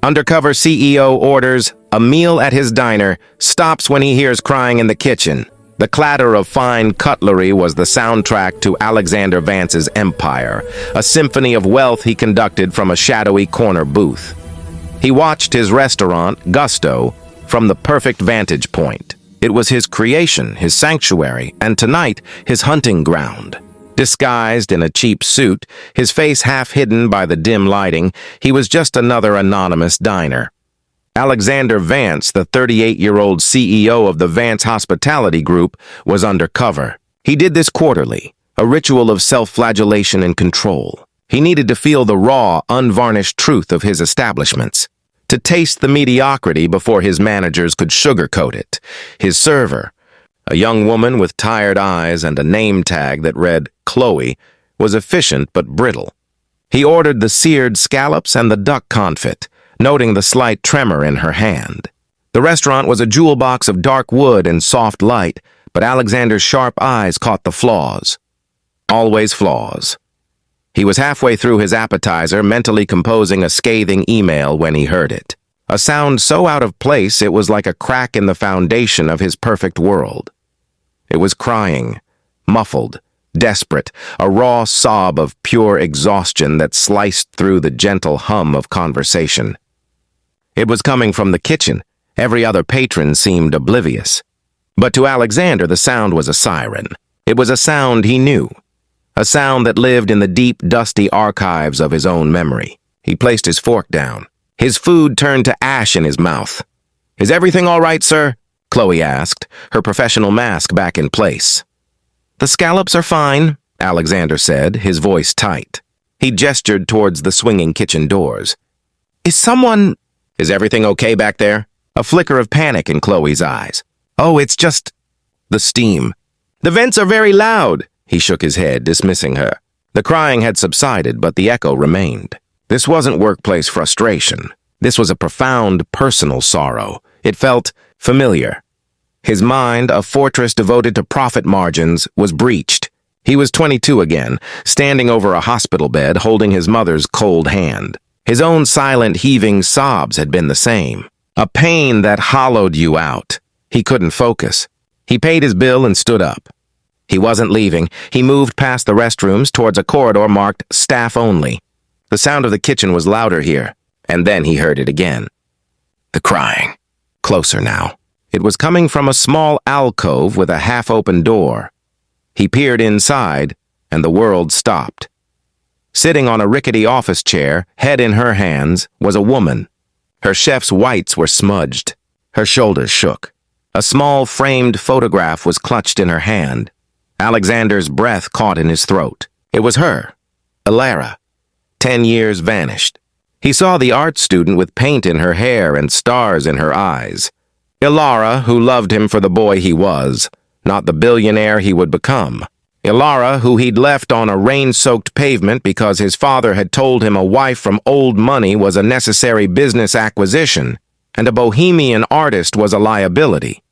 Undercover CEO orders a meal at his diner, stops when he hears crying in the kitchen. The clatter of fine cutlery was the soundtrack to Alexander Vance's empire, a symphony of wealth he conducted from a shadowy corner booth. He watched his restaurant, Gusto, from the perfect vantage point. It was his creation, his sanctuary, and tonight, his hunting ground. Disguised in a cheap suit, his face half hidden by the dim lighting, he was just another anonymous diner. Alexander Vance, the 38-year-old CEO of the Vance Hospitality Group, was undercover. He did this quarterly, a ritual of self-flagellation and control. He needed to feel the raw, unvarnished truth of his establishments, to taste the mediocrity before his managers could sugarcoat it. His server, a young woman with tired eyes and a name tag that read Chloe, was efficient but brittle. He ordered the seared scallops and the duck confit, noting the slight tremor in her hand. The restaurant was a jewel box of dark wood and soft light, but Alexander's sharp eyes caught the flaws. Always flaws. He was halfway through his appetizer, mentally composing a scathing email when he heard it. A sound so out of place it was like a crack in the foundation of his perfect world. It was crying, muffled, desperate, a raw sob of pure exhaustion that sliced through the gentle hum of conversation. It was coming from the kitchen. Every other patron seemed oblivious. But to Alexander, the sound was a siren. It was a sound he knew. A sound that lived in the deep, dusty archives of his own memory. He placed his fork down. His food turned to ash in his mouth. "Is everything all right, sir?" Chloe asked, her professional mask back in place. "The scallops are fine," Alexander said, his voice tight. He gestured towards the swinging kitchen doors. Is everything okay back there?" A flicker of panic in Chloe's eyes. "Oh, it's just the steam." "The vents are very loud." He shook his head, dismissing her. The crying had subsided, but the echo remained. This wasn't workplace frustration. This was a profound personal sorrow. It felt familiar. His mind, a fortress devoted to profit margins, was breached. He was 22 again, standing over a hospital bed, holding his mother's cold hand. His own silent, heaving sobs had been the same. A pain that hollowed you out. He couldn't focus. He paid his bill and stood up. He wasn't leaving. He moved past the restrooms towards a corridor marked Staff Only. The sound of the kitchen was louder here, and then he heard it again. The crying. Closer now. It was coming from a small alcove with a half-open door. He peered inside, and the world stopped. Sitting on a rickety office chair, head in her hands, was a woman. Her chef's whites were smudged. Her shoulders shook. A small framed photograph was clutched in her hand. Alexander's breath caught in his throat. It was her, Ilara. 10 years vanished. He saw the art student with paint in her hair and stars in her eyes. Ilara, who loved him for the boy he was, not the billionaire he would become. Ilara, who he'd left on a rain-soaked pavement because his father had told him a wife from old money was a necessary business acquisition, and a bohemian artist was a liability.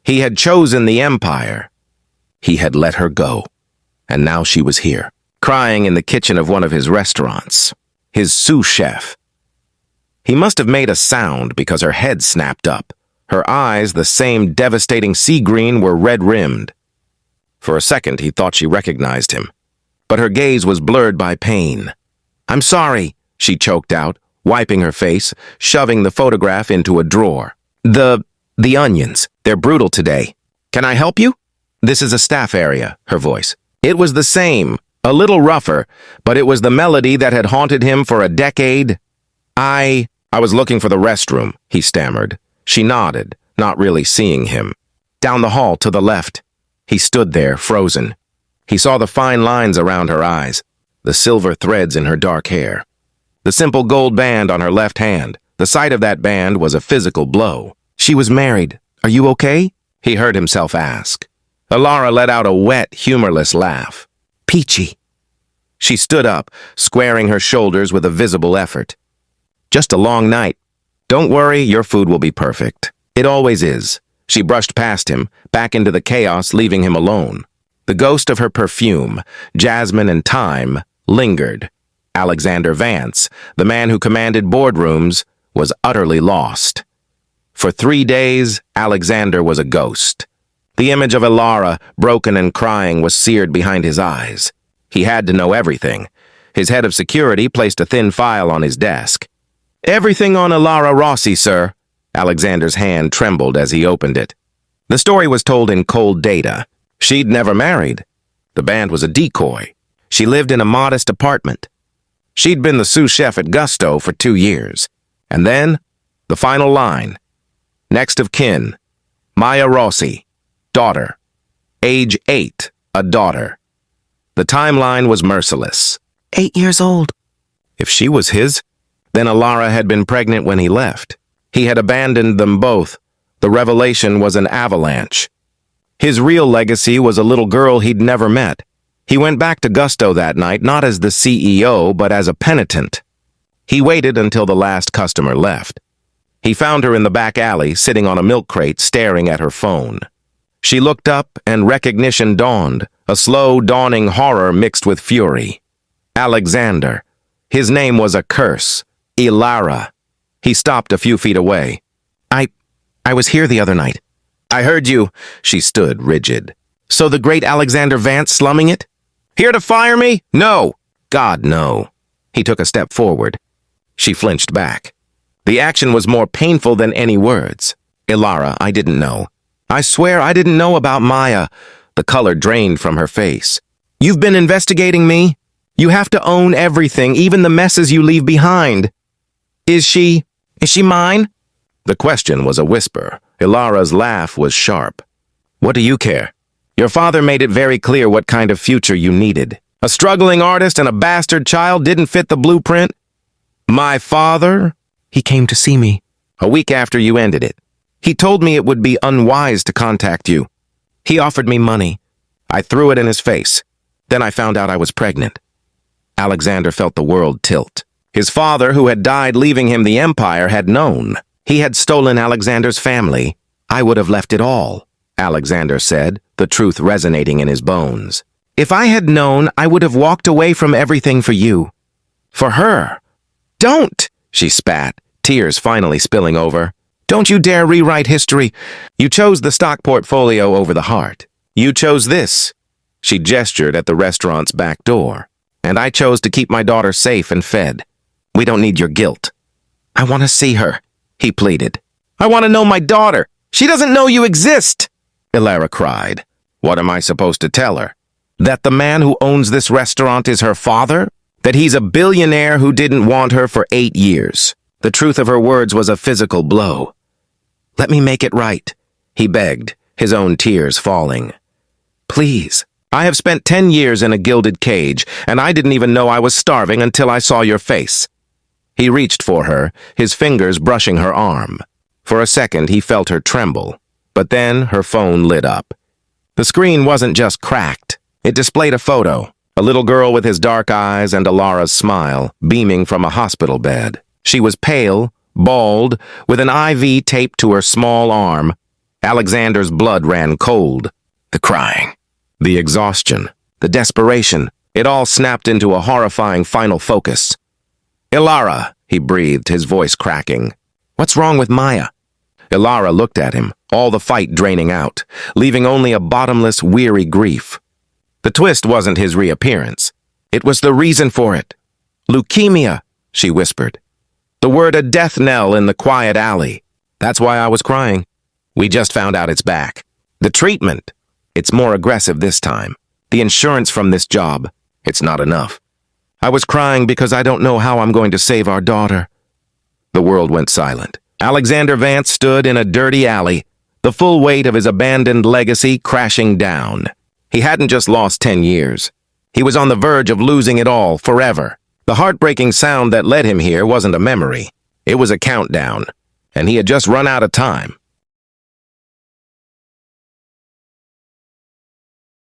He had chosen the empire. He had let her go, and now she was here, crying in the kitchen of one of his restaurants, his sous chef. He must have made a sound because her head snapped up. Her eyes, the same devastating sea green, were red-rimmed. For a second, he thought she recognized him, but her gaze was blurred by pain. "I'm sorry," she choked out, wiping her face, shoving the photograph into a drawer. The onions. They're brutal today. Can I help you?" "This is a staff area," her voice. It was the same, a little rougher, but it was the melody that had haunted him for a decade. I was looking for the restroom," he stammered. She nodded, not really seeing him. "Down the hall to the left." He stood there, frozen. He saw the fine lines around her eyes, the silver threads in her dark hair, the simple gold band on her left hand. The sight of that band was a physical blow. "She was married. Are you okay?" he heard himself ask. Ilara let out a wet, humorless laugh. "Peachy." She stood up, squaring her shoulders with a visible effort. "Just a long night. Don't worry, your food will be perfect. It always is." She brushed past him, back into the chaos, leaving him alone. The ghost of her perfume, jasmine and thyme, lingered. Alexander Vance, the man who commanded boardrooms, was utterly lost. For 3 days, Alexander was a ghost. The image of Ilara, broken and crying, was seared behind his eyes. He had to know everything. His head of security placed a thin file on his desk. "Everything on Ilara Rossi, sir." Alexander's hand trembled as he opened it. The story was told in cold data. She'd never married. The band was a decoy. She lived in a modest apartment. She'd been the sous chef at Gusto for 2 years. And then, the final line. Next of kin, Maya Rossi, daughter. Age 8, a daughter. The timeline was merciless. 8 years old. If she was his, then Ilara had been pregnant when he left. He had abandoned them both. The revelation was an avalanche. His real legacy was a little girl he'd never met. He went back to Gusto that night, not as the CEO, but as a penitent. He waited until the last customer left. He found her in the back alley, sitting on a milk crate, staring at her phone. She looked up, and recognition dawned, a slow, dawning horror mixed with fury. Alexander. His name was a curse. Ilara. He stopped a few feet away. I was here the other night. I heard you. She stood rigid. So the great Alexander Vance slumming it? Here to fire me? No. God, no. He took a step forward. She flinched back. The action was more painful than any words. Ilara, I didn't know. I swear I didn't know about Maya. The color drained from her face. You've been investigating me? You have to own everything, even the messes you leave behind. Is she mine? The question was a whisper. Ilara's laugh was sharp. What do you care? Your father made it very clear what kind of future you needed. A struggling artist and a bastard child didn't fit the blueprint? My father? He came to see me. A week after you ended it. He told me it would be unwise to contact you. He offered me money. I threw it in his face. Then I found out I was pregnant. Alexander felt the world tilt. His father, who had died leaving him the empire, had known. He had stolen Alexander's family. I would have left it all, Alexander said, the truth resonating in his bones. If I had known, I would have walked away from everything for you. For her. Don't, she spat, tears finally spilling over. Don't you dare rewrite history. You chose the stock portfolio over the heart. You chose this. She gestured at the restaurant's back door. And I chose to keep my daughter safe and fed. We don't need your guilt. I want to see her, he pleaded. I want to know my daughter. She doesn't know you exist, Ilara cried. What am I supposed to tell her? That the man who owns this restaurant is her father? That he's a billionaire who didn't want her for 8 years? The truth of her words was a physical blow. Let me make it right, he begged, his own tears falling. Please. I have spent 10 years in a gilded cage, and I didn't even know I was starving until I saw your face. He reached for her, his fingers brushing her arm. For a second, he felt her tremble, but then her phone lit up. The screen wasn't just cracked. It displayed a photo, a little girl with his dark eyes and Ilara's smile, beaming from a hospital bed. She was pale, bald, with an IV taped to her small arm. Alexander's blood ran cold. The crying, the exhaustion, the desperation, it all snapped into a horrifying final focus. Ilara, he breathed, his voice cracking. What's wrong with Maya? Ilara looked at him, all the fight draining out, leaving only a bottomless, weary grief. The twist wasn't his reappearance. It was the reason for it. Leukemia, she whispered. The word a death knell in the quiet alley. That's why I was crying. We just found out it's back. The treatment. It's more aggressive this time. The insurance from this job. It's not enough. I was crying because I don't know how I'm going to save our daughter. The world went silent. Alexander Vance stood in a dirty alley, the full weight of his abandoned legacy crashing down. He hadn't just lost 10 years. He was on the verge of losing it all forever. The heartbreaking sound that led him here wasn't a memory. It was a countdown, and he had just run out of time.